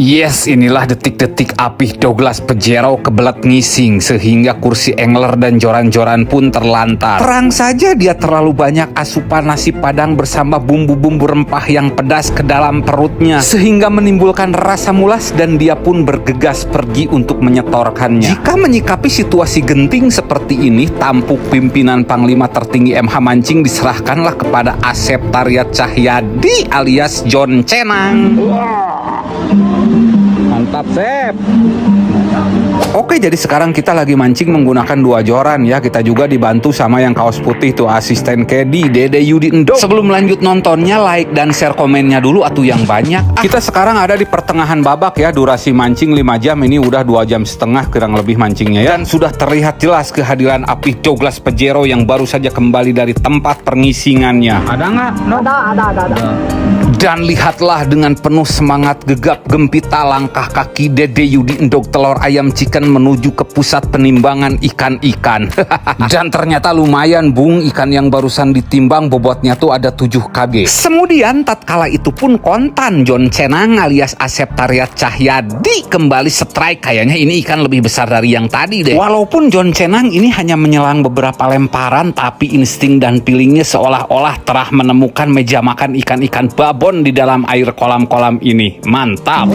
Yes, inilah detik-detik Apih Douglas Pajero kebelet ngising sehingga kursi angler dan joran-joran pun terlantar. Terang saja dia terlalu banyak asupan nasi padang bersama bumbu-bumbu rempah yang pedas ke dalam perutnya sehingga menimbulkan rasa mulas dan dia pun bergegas pergi untuk menyetorkannya. Jika menyikapi situasi genting seperti ini, tampuk pimpinan Panglima tertinggi MH Mancing diserahkanlah kepada Asep Tariat Cahyadi alias John Cenang. Mantap, Sep. Oke, jadi sekarang kita lagi mancing menggunakan 2 joran ya. Kita juga dibantu sama yang kaos putih tuh, asisten Kedi, Dede Yudi Endog. Sebelum lanjut nontonnya, like dan share komennya dulu atuh yang banyak. Kita sekarang ada di pertengahan babak ya. Durasi mancing 5 jam, ini udah 2 jam setengah kurang lebih mancingnya ya. Dan sudah terlihat jelas kehadiran Apih Douglas Pajero yang baru saja kembali dari tempat pengisingannya. Ada nggak? No? Ada. Dan lihatlah dengan penuh semangat gegap gempita langkah kaki Dede Yudi Endog telur ayam chicken menuju ke pusat penimbangan ikan-ikan. Dan ternyata lumayan Bung, ikan yang barusan ditimbang bobotnya tuh ada 7 kg. Kemudian tatkala itu pun kontan John Cenang alias Asep Tariat Cahyadi kembali strike. Kayaknya ini ikan lebih besar dari yang tadi deh. Walaupun John Cenang ini hanya menyelang beberapa lemparan, tapi insting dan feelingnya seolah-olah telah menemukan meja makan ikan-ikan babon di dalam air kolam-kolam ini. Mantap.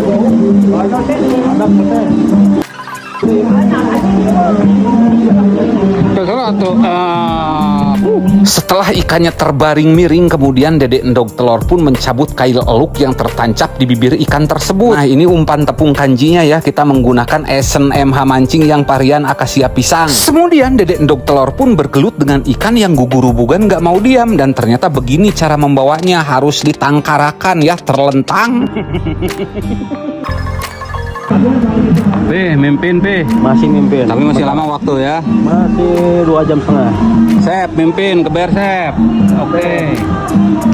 Setelah ikannya terbaring miring, kemudian Dede Endog telur pun mencabut kail eluk yang tertancap di bibir ikan tersebut. Nah, ini umpan tepung kanjinya ya. Kita menggunakan esen MH Mancing yang varian akasia pisang. Kemudian Dede Endog telur pun bergelut dengan ikan yang gugurubugan gak mau diam. Dan ternyata begini cara membawanya, harus ditangkarakan ya, terlentang. Mimpin Masih mimpin. Tapi masih lama waktu ya. Masih 2 jam setengah. Sep, mimpin, keber Sep. Oke.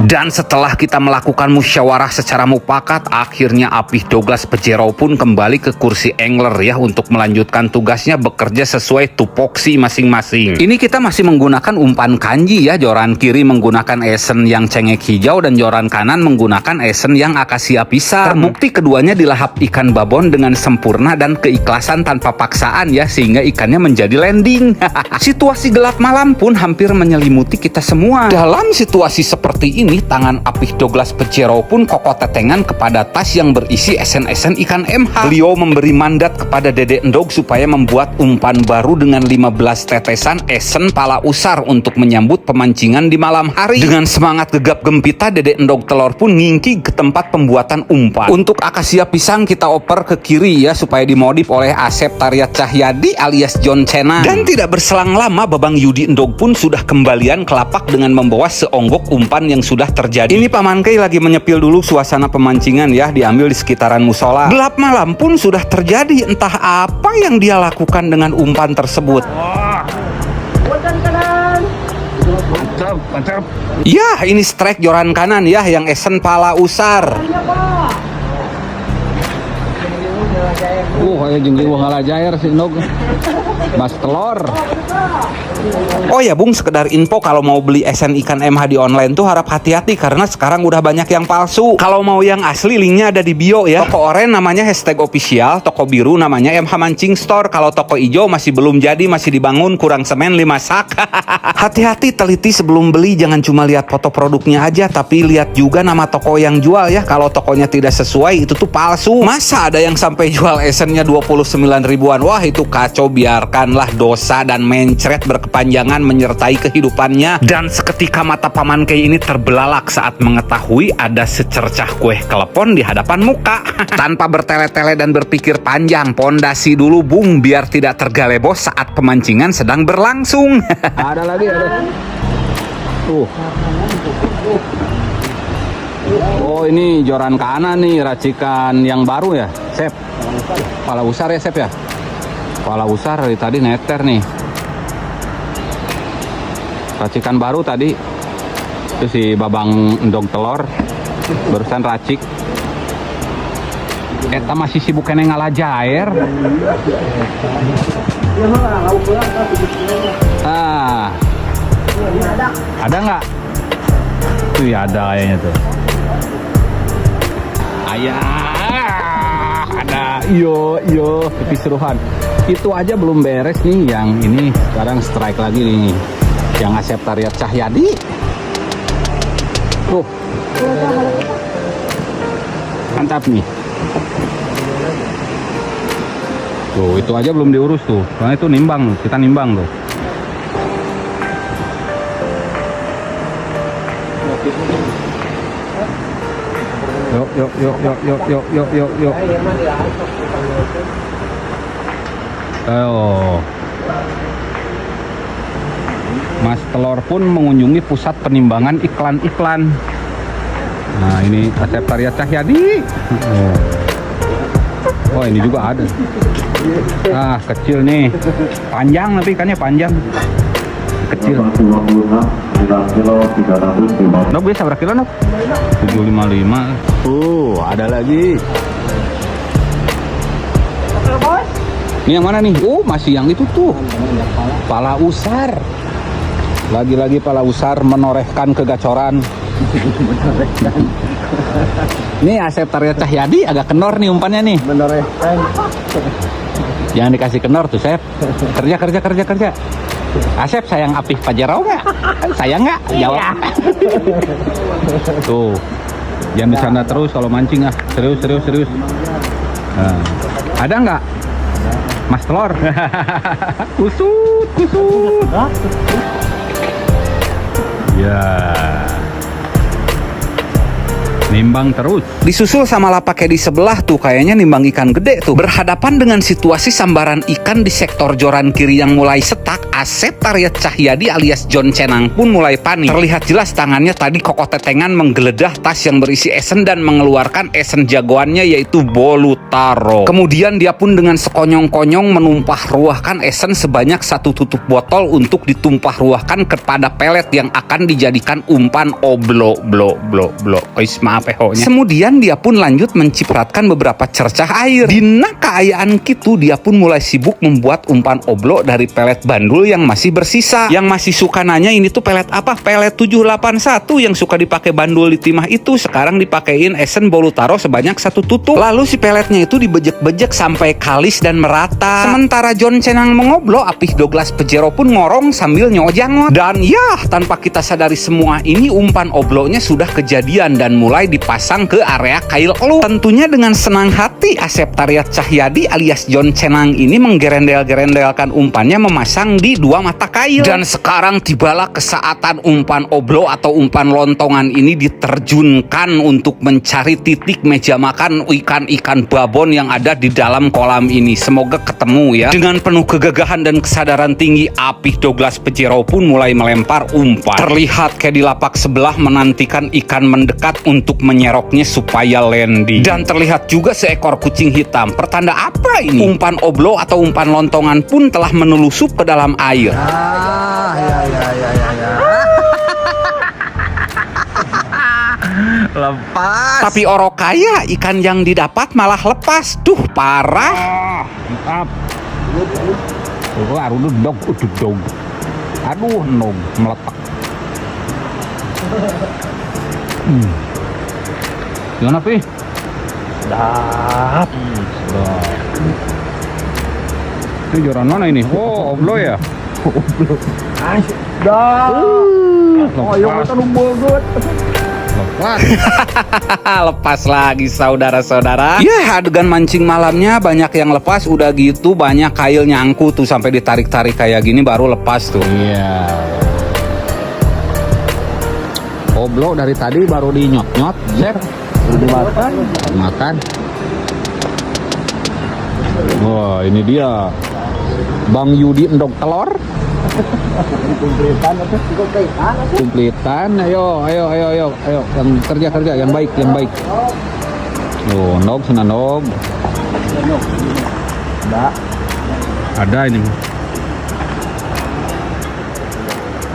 Dan setelah kita melakukan musyawarah secara mufakat, akhirnya Apih Douglas Pajero pun kembali ke kursi angler ya untuk melanjutkan tugasnya bekerja sesuai tupoksi masing-masing. Ini kita masih menggunakan umpan kanji ya. Joran kiri menggunakan esen yang cengek hijau dan joran kanan menggunakan esen yang akasia pisang. Terbukti keduanya dilahap ikan babon dengan sempurna dan keikhlasan tanpa paksaan ya, sehingga ikannya menjadi landing. Situasi gelap malam pun hampir menyelimuti kita semua. Dalam situasi seperti ini, tangan Apih Douglas Pajero pun kokoh tetengan kepada tas yang berisi esen-esen ikan MH. Beliau memberi mandat kepada Dede Endog supaya membuat umpan baru dengan 15 tetesan esen pala usar untuk menyambut pemancingan di malam hari. Dengan semangat gegap gempita, Dede Endog telur pun ngingki ke tempat pembuatan umpan. Untuk akasia pisang kita oper ke kiri ya, supaya dimodif oleh Asep Tariat Cahyadi alias John Cenang. Dan tidak berselang lama, Babang Yudi Endog pun sudah kembalian ke lapak dengan membawa seonggok umpan yang sudah terjadi. Ini Paman Kei lagi menyepil dulu suasana pemancingan ya, diambil di sekitaran musola. Gelap malam pun sudah terjadi, entah apa yang dia lakukan dengan umpan tersebut. Mantap. Ya, ini strike joran kanan ya, yang esen pala usar. Kayak jengking wah jair si Endog. Bas telur. Oh ya Bung, sekedar info, kalau mau beli esen ikan MH di online tuh harap hati-hati karena sekarang udah banyak yang palsu. Kalau mau yang asli, linknya ada di bio ya. Toko oranye namanya #official, toko biru namanya MH Mancing Store. Kalau toko hijau masih belum jadi, masih dibangun, kurang semen 5 sak. Hati-hati, teliti sebelum beli, jangan cuma lihat foto produknya aja, tapi lihat juga nama toko yang jual ya. Kalau tokonya tidak sesuai, itu tuh palsu. Masa ada yang sampai jual esennya 29 ribuan? Wah, itu kacau. Biarkanlah dosa dan mencret berkepanjangan menyertai kehidupannya. Dan seketika mata Paman Kei ini terbelalak saat mengetahui ada secercah kue klepon di hadapan muka. Tanpa bertele-tele dan berpikir panjang, pondasi dulu Bung biar tidak tergalebos saat pemancingan sedang berlangsung. Ada lagi, ada. Oh, ini joran kanan nih, racikan yang baru ya Sep. Pala usar ya Sep ya. Pala usar dari tadi neter nih. Racikan baru tadi itu si Babang Endog telur barusan racik. Eta masih sibuk kene ngalah jair. Ada nggak? Tuh ya, ada kayaknya tuh. Ayah. Yo, kepisruhan. Itu aja belum beres nih, yang ini sekarang strike lagi nih. Yang Asep Tariat Cahyadi. Tuh. Mantap nih. Tuh, itu aja belum diurus tuh. Soalnya itu nimbang, kita nimbang tuh. Yuk. Ayo. Mas Telor pun mengunjungi pusat penimbangan iklan-iklan. Nah, ini Asep Tariat Cahyadi. Oh, ini juga ada. Ah, kecil nih. Panjang tapi ikannya panjang. Kecil. Nok bisa berapa kilo, Nok? 755. Ada lagi. Ini yang mana nih? Masih yang itu tuh. Pala usar. Lagi-lagi pala usar menorehkan kegacoran. Nih Asep Tariat Cahyadi agak kenor nih umpannya nih. Menorehkan. Jangan dikasih kenor tuh, Sep. Kerja. Asep sayang Apih Pajarau nggak? Sayang nggak? Jawab. Tuh. Jangan bercanda terus kalau mancing ah. Serius. Nah, ada nggak? Mas Telor. Kusut. Ya. Nimbang terus. Disusul sama lapak di sebelah tuh, kayaknya nimbang ikan gede tuh. Berhadapan dengan situasi sambaran ikan di sektor joran kiri yang mulai setak, Asep Tariat Cahyadi alias John Cenang pun mulai panik. Terlihat jelas tangannya tadi kokotetengan menggeledah tas yang berisi esen dan mengeluarkan esen jagoannya yaitu Bolutaro. Kemudian dia pun dengan sekonyong-konyong menumpah ruahkan esen sebanyak 1 tutup botol untuk ditumpah ruahkan kepada pelet yang akan dijadikan umpan oblo. Maaf pehonya. Kemudian dia pun lanjut mencipratkan beberapa cercah air. Dina keayaan kitu dia pun mulai sibuk membuat umpan oblo dari pelet bandul yang masih bersisa. Yang masih suka nanya ini tuh pelet apa? Pelet 781 yang suka dipakai bandul di timah itu sekarang dipakein esen Bolutaro sebanyak 1 tutup. Lalu si peletnya itu dibejek-bejek sampai kalis dan merata. Sementara John Cenang mengoblo, Apih Douglas Pejero pun ngorong sambil nyojangot. Dan ya, tanpa kita sadari semua ini umpan oblonya sudah kejadian dan mulai dipasang ke area kail elu. Tentunya dengan senang hati Asep Tariat Cahyadi alias John Cenang ini menggerendel-gerendelkan umpannya memasang di 2 mata kail. Dan sekarang tibalah kesaatan umpan oblo atau umpan lontongan ini diterjunkan untuk mencari titik meja makan ikan-ikan babon yang ada di dalam kolam ini. Semoga ketemu ya. Dengan penuh kegagahan dan kesadaran tinggi, Apih Douglas Pejero pun mulai melempar umpan. Terlihat kayak di lapak sebelah menantikan ikan mendekat untuk menyeroknya supaya landing. Dan terlihat juga seekor kucing hitam. Pertanda apa ini? Umpan oblo atau umpan lontongan pun telah menelusup ke dalam air. Lepas. Tapi orokaya ikan yang didapat malah lepas. Duh, parah. Mantap. Aduh, nog meletak. Gimana, Pi? Sedap. Itu joran mana ini? Oh, oblo ya? Oblo. Dah. Oh, yang kita numbul good. Lepas. Lepas lagi saudara-saudara. Ya, adegan mancing malamnya banyak yang lepas. Udah gitu banyak kail nyangkut tuh sampai ditarik-tarik kayak gini baru lepas tuh. Iya. Oblo dari tadi baru dinyot-nyot, Sep. Udah dimakan. Makan. Wah, ini dia Bang Yudi endog telur. Kumplitan. Ayo. Yang kerja yang baik. Oh, nog sana nog. Ada ini.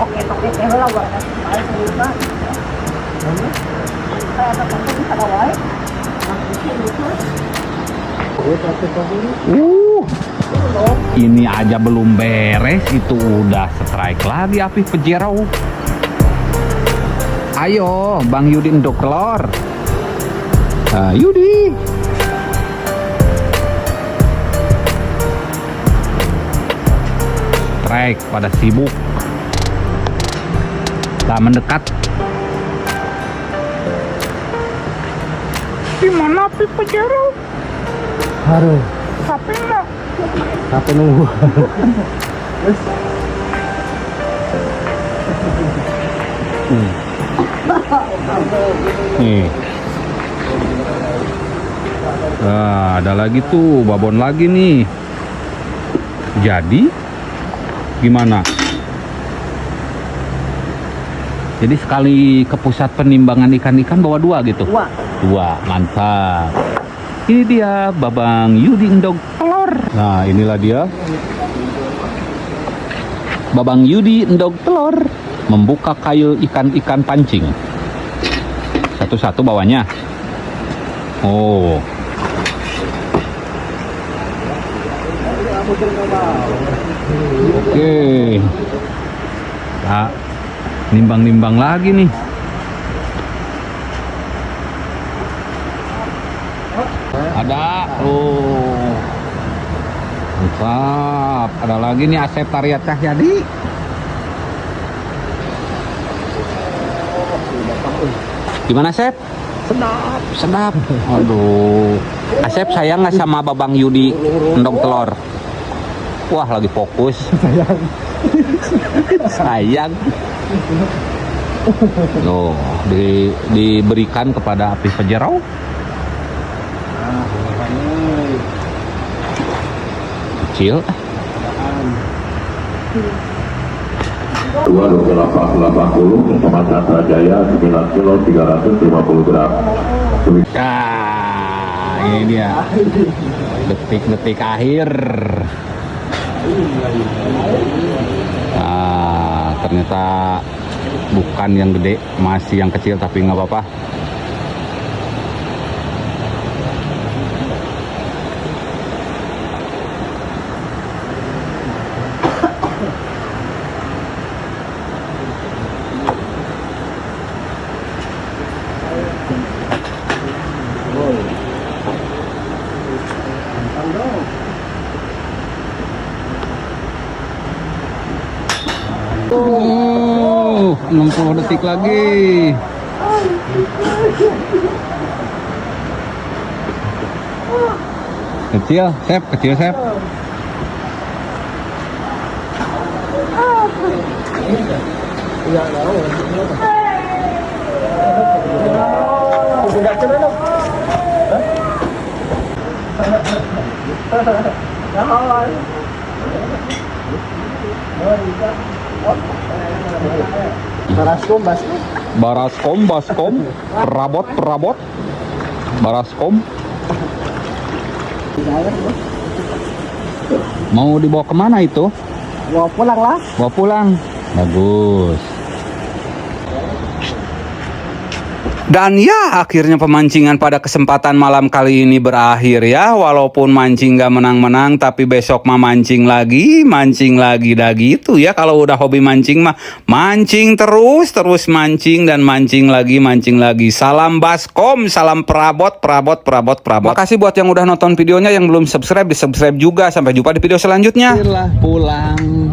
Oke, pakai teh lah buat Ini aja belum beres, itu udah strike lagi Apih Pejero. Ayo, Bang Yudi endog telur. Yudi. Baik, pada sibuk. Tak mendekat. Di mana api Pajero? Aduh, Tapi enggak. apa nunggu? Nih. Nah, ada lagi tuh, babon lagi nih. Jadi gimana? Jadi sekali ke pusat penimbangan ikan-ikan bawa 2 gitu? 2, mantap. Ini dia Babang Yudi Endog Telur. Nah, inilah dia Babang Yudi Endog Telur membuka kail ikan-ikan pancing. Satu-satu bawahnya. Oh. Oke. Nah, nimbang-nimbang lagi nih. Ada. Oh. Mantap. Ada lagi nih Asep Tariat Cahyadi. Gimana, Sep? Sedap. Sedap. Aduh. Asep sayang nggak sama Babang Yudi Endog Telur? Wah, lagi fokus. Sayang. Loh, diberikan kepada api Pajero. Kecil. 2880 Pemandangan Jaya 9 kilo 350 gram. Nah, ini dia detik-detik akhir. Nah, ternyata bukan yang gede, masih yang kecil, tapi nggak apa-apa. Oh, 60 detik lagi. Kecil, Sep, kecil, Sep. Baskom, perabot, Baraskom. Mau dibawa kemana itu? Bawa pulang lah. Bawa pulang. Bagus. Dan ya, akhirnya pemancingan pada kesempatan malam kali ini berakhir ya. Walaupun mancing gak menang-menang, tapi besok mah mancing lagi dah gitu ya. Kalau udah hobi mancing mah mancing terus mancing dan mancing lagi. Salam baskom, salam perabot. Makasih buat yang udah nonton videonya, yang belum subscribe di subscribe juga. Sampai jumpa di video selanjutnya. Pulang.